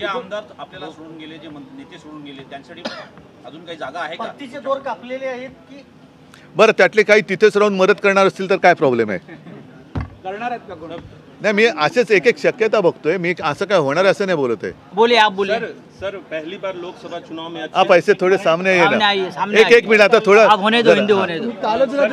जे आमदार आपल्याला सोडून गेले, जे नेते सोडून गेले, त्यांच्यासाठी अजून काही जागा आहे का? पत्तीचे दोर कापलेले आहेत की बरं, त्यातले काही तिथेच राहून मदत करणार असतील तर काय प्रॉब्लेम आहे? करणार आहेत का कोण? नाही, मी असेच एक एक शक्यता बघतोय, मी असं काय होणार असं नहीं बोलत है। बोले आप बोले सर पहली बार लोकसभा चुनाव में आप ऐसे थोड़े सामने आइए सामने आइए, ना, सामने एक एक मिनट आता थोड़ा आप होने दो, हिंदी होने दो।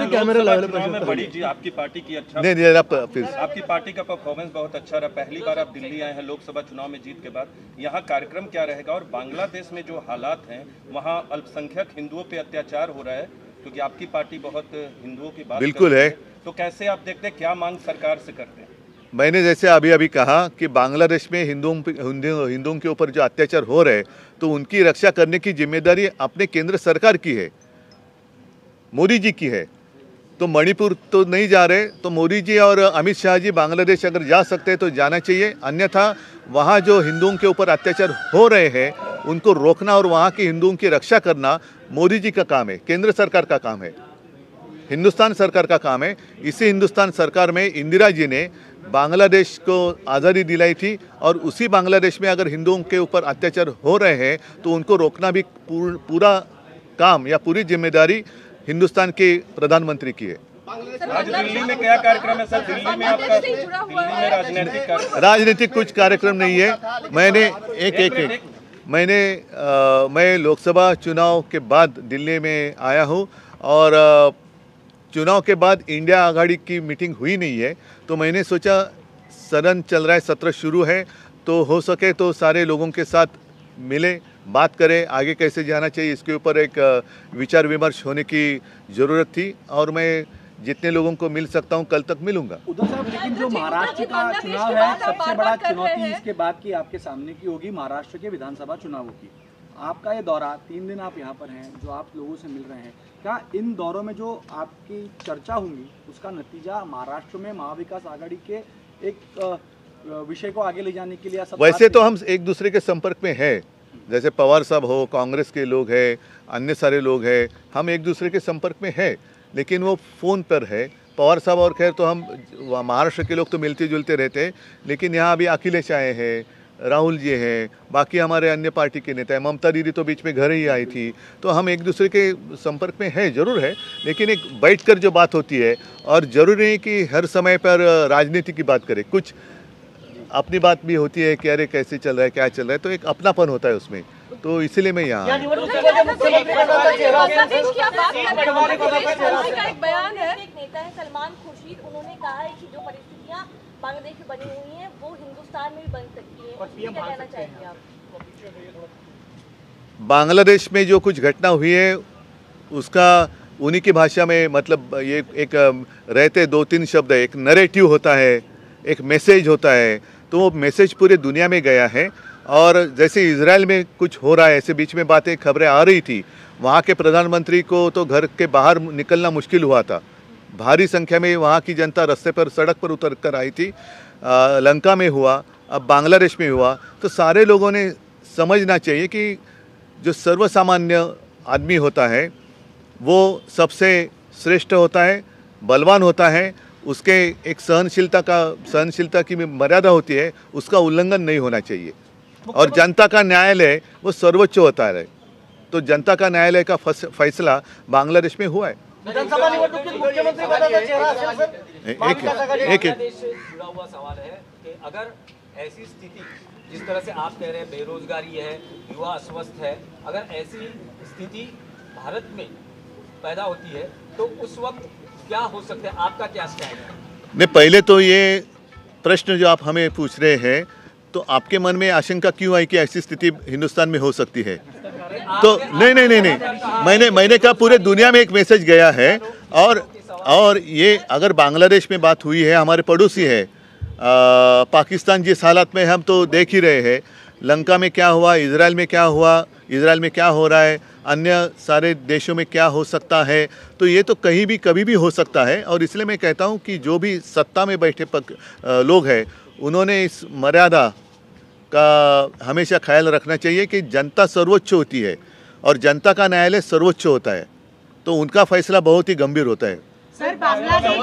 कैमरे में बड़ी जी आपकी पार्टी की अच्छा नहीं नहीं आप फिर आपकी पार्टी का परफॉर्मेंस बहुत अच्छा रहा। पहली बार आप दिल्ली आए हैं लोकसभा चुनाव में जीत के बाद, यहाँ कार्यक्रम क्या रहेगा और बांग्लादेश में जो हालात हैं वहाँ अल्पसंख्यक हिंदुओं पे अत्याचार हो रहा है, क्योंकि आपकी पार्टी बहुत हिंदुओं की बात बिल्कुल है। तो कैसे आप देखते हैं, क्या मांग सरकार से करते हैं? मैंने जैसे अभी अभी कहा कि बांग्लादेश में हिंदुओं के ऊपर जो अत्याचार हो रहे हैं तो उनकी रक्षा करने की जिम्मेदारी अपने केंद्र सरकार की है, मोदी जी की है। तो मणिपुर तो नहीं जा रहे, तो मोदी जी और अमित शाह जी बांग्लादेश अगर जा सकते हैं तो जाना चाहिए, अन्यथा वहाँ जो हिंदुओं के ऊपर अत्याचार हो रहे हैं उनको रोकना और वहाँ के हिंदुओं की रक्षा करना मोदी जी का काम है, केंद्र सरकार का काम है, हिंदुस्तान सरकार का काम है। इसी हिंदुस्तान सरकार में इंदिरा जी ने बांग्लादेश को आज़ादी दिलाई थी और उसी बांग्लादेश में अगर हिंदुओं के ऊपर अत्याचार हो रहे हैं तो उनको रोकना भी पूरा काम या पूरी जिम्मेदारी हिंदुस्तान के प्रधानमंत्री की है। आज दिल्ली में क्या कार्यक्रम है सर? दिल्ली में आपका दिल्ली में राजनीतिक कार्यक्रम? राजनीतिक कुछ कार्यक्रम नहीं है। मैं लोकसभा चुनाव के बाद दिल्ली में आया हूँ और चुनाव के बाद इंडिया आघाड़ी की मीटिंग हुई नहीं है, तो मैंने सोचा सदन चल रहा है, सत्र शुरू है, तो हो सके तो सारे लोगों के साथ मिले, बात करें, आगे कैसे जाना चाहिए इसके ऊपर एक विचार विमर्श होने की ज़रूरत थी और मैं जितने लोगों को मिल सकता हूं कल तक मिलूंगा। उद्धव साहब, लेकिन जो महाराष्ट्र का चुनाव है सबसे बड़ा चुनौती इसके बाद की आपके सामने की होगी महाराष्ट्र के विधानसभा चुनावों की। आपका ये दौरा 3 दिन आप यहाँ पर हैं, जो आप लोगों से मिल रहे हैं, क्या इन दौरों में जो आपकी चर्चा होंगी उसका नतीजा महाराष्ट्र में महाविकास आघाड़ी के एक विषय को आगे ले जाने के लिए? वैसे तो हम एक दूसरे के संपर्क में हैं, जैसे पवार साहब हो, कांग्रेस के लोग हैं, अन्य सारे लोग हैं, हम एक दूसरे के संपर्क में हैं, लेकिन वो फ़ोन पर है। पवार साहब और खैर तो हम महाराष्ट्र के लोग तो मिलते जुलते रहते हैं, लेकिन यहाँ अभी अखिलेश आए हैं, राहुल जी हैं, बाकी हमारे अन्य पार्टी के नेता हैं, ममता दीदी तो बीच में घर ही आई थी, तो हम एक दूसरे के संपर्क में है, ज़रूर है, लेकिन एक बैठकर जो बात होती है और ज़रूरी नहीं कि हर समय पर राजनीति की बात करें, कुछ अपनी बात भी होती है कि अरे कैसे चल रहा है, क्या चल रहा है, तो एक अपनापन होता है उसमें, तो इसीलिए मैं यहाँ बांग्लादेश में बनी हुई हैं वो हिंदुस्तान में भी बन सकती है, क्या कहना चाहेंगे आप? बांग्लादेश में जो कुछ घटना हुई है उसका उन्हीं की भाषा में मतलब ये एक रहते 2-3 शब्द है, एक नरेटिव होता है, एक मैसेज होता है, तो वो मैसेज पूरे दुनिया में गया है। और जैसे इजराइल में कुछ हो रहा है, ऐसे बीच में बातें खबरें आ रही थी, वहाँ के प्रधानमंत्री को तो घर के बाहर निकलना मुश्किल हुआ था, भारी संख्या में वहाँ की जनता रास्ते पर सड़क पर उतर कर आई थी। लंका में हुआ, अब बांग्लादेश में हुआ, तो सारे लोगों ने समझना चाहिए कि जो सर्वसामान्य आदमी होता है वो सबसे श्रेष्ठ होता है, बलवान होता है, उसके एक सहनशीलता की मर्यादा होती है, उसका उल्लंघन नहीं होना चाहिए। और जनता का न्यायालय वो सर्वोच्च होता है, तो जनता का न्यायालय का फैसला बांग्लादेश में हुआ है। विधानसभा निवडणुकीत मुख्यमंत्री पदाचा चेहरा असेल सर? एक जुड़ा हुआ सवाल है कि अगर ऐसी स्थिति जिस तरह से आप कह रहे हैं, बेरोजगारी है, युवा अस्वस्थ है, अगर ऐसी स्थिति भारत में पैदा होती है तो उस वक्त क्या हो सकता है, आपका क्या स्टैंड है? नहीं, पहले तो ये प्रश्न जो आप हमें पूछ रहे हैं, तो आपके मन में आशंका क्यों आई कि ऐसी स्थिति हिंदुस्तान में हो सकती है? तो नहीं, मैंने कहा पूरे दुनिया में एक मैसेज गया है। और ये अगर बांग्लादेश में बात हुई है, हमारे पड़ोसी है, पाकिस्तान जिस हालत में हम तो देख ही रहे हैं, लंका में क्या हुआ, इजराइल में क्या हुआ, इजराइल में क्या हो रहा है, अन्य सारे देशों में क्या हो सकता है, तो ये तो कहीं भी कभी भी हो सकता है। और इसलिए मैं कहता हूँ कि जो भी सत्ता में बैठे लोग हैं उन्होंने इस मर्यादा का हमेशा ख्याल रखना चाहिए कि जनता सर्वोच्च होती है और जनता का न्यायालय सर्वोच्च होता है, तो उनका फैसला बहुत ही गंभीर होता है। सर बांग्लादेश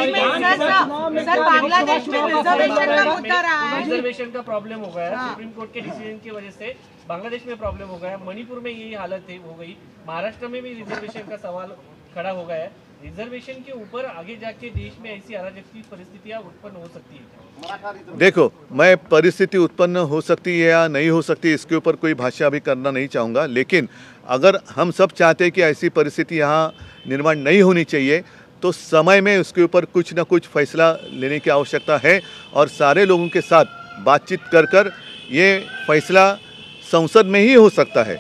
में रिजर्वेशन का मुद्दा रहा है। रिजर्वेशन का प्रॉब्लम हो गया है, सुप्रीम कोर्ट के डिसीजन की वजह से बांग्लादेश में प्रॉब्लम हो गया है, मणिपुर में यही हालत हो गई, महाराष्ट्र में भी रिजर्वेशन का सवाल खड़ा हो गया है। रिजर्वेशन के ऊपर आगे जाके देश में ऐसी अराजक की परिस्थितियां उत्पन्न हो सकती है। देखो, मैं परिस्थिति उत्पन्न हो सकती है या नहीं हो सकती इसके ऊपर कोई भाष्य अभी करना नहीं चाहूँगा, लेकिन अगर हम सब चाहते हैं कि ऐसी परिस्थिति यहाँ निर्माण नहीं होनी चाहिए तो समय में उसके ऊपर कुछ ना कुछ फैसला लेने की आवश्यकता है और सारे लोगों के साथ बातचीत कर ये फैसला संसद में ही हो सकता है,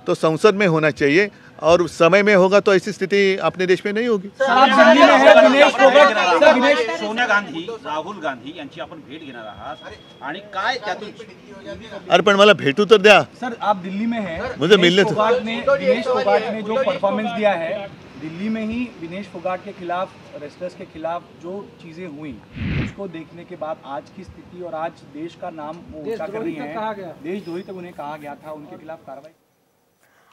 तो संसद में होना चाहिए और समय में होगा तो ऐसी स्थिति अपने देश में नहीं होगी। सोनिया गांधी, राहुल गांधी यांची आपण भेट घेणार आहात आणि काय त्यातून? अरे पण मला भेटू तर द्या सर, आप दिल्ली में हैं, मुझे मिलने तो विनेश फोगाट ने जो परफॉर्मेंस दिया है दिल्ली में ही, विनेश फोगाट के खिलाफ, रेस्लर्स के खिलाफ जो चीजें हुई उसको देखने के बाद आज की स्थिति और आज देश का नाम वो ऊंचा कर रही है, देशद्रोही तक उन्हें कहा गया था, उनके खिलाफ कार्रवाई।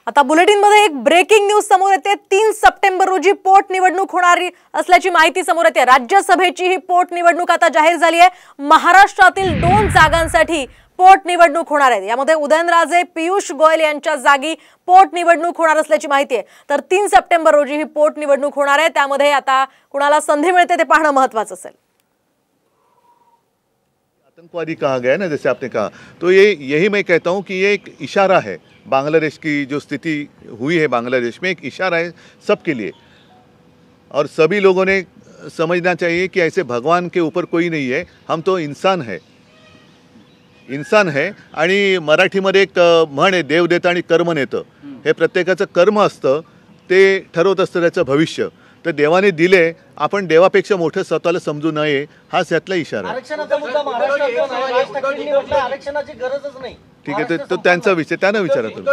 आता बुलेटिनमध्ये एक ब्रेकिंग न्यूज समोर येते। 3 सप्टेंबर रोजी पोटनिवडणूक होणार असल्याची माहिती समोर येते। राज्यसभेची ही पोटनिवडणूक आता जाहीर झाली आहे। महाराष्ट्रातील 2 जागांसाठी पोटनिवडणूक होणार आहे। यामध्ये उदयनराजे, पियुष गोयल यांच्या जागी पोटनिवडणूक होणार असल्याची माहिती आहे। तर 3 सप्टेंबर रोजी ही पोटनिवडणूक होणार आहे। त्यामध्ये आता कुणाला संधी मिळते ते पाहणं महत्त्वाचं असेल। आतंकवादी कहा गया ना, जैसे आपने कहा, तो यही मैं कहता हूँ कि ये एक इशारा है। बांग्लादेश की जो स्थिति हुई है बांग्लादेश में एक इशारा है सबके लिए और सभी लोगों ने समझना चाहिए कि ऐसे भगवान के ऊपर कोई नहीं है, हम तो इंसान है आणि मराठीमध्ये एक म्हण आहे, देव देतं आणि कर्म नेतं। हे प्रत्येकाचं कर्म असतं, ते ठरवत असतं त्याचं भविष्य। तर देवाने दिले, आपण देवापेक्षा मोठं स्वतःला समजू नये, हाच यातला इशारा आहे। आरक्षणाचा मुद्दा महाराष्ट्रात नाही, राज ठाकरेंनी म्हटलं आरक्षणाची गरजच नाही। ठीक आहे, तो त्यांचा विचार, त्यांना विचारा तुम्ही।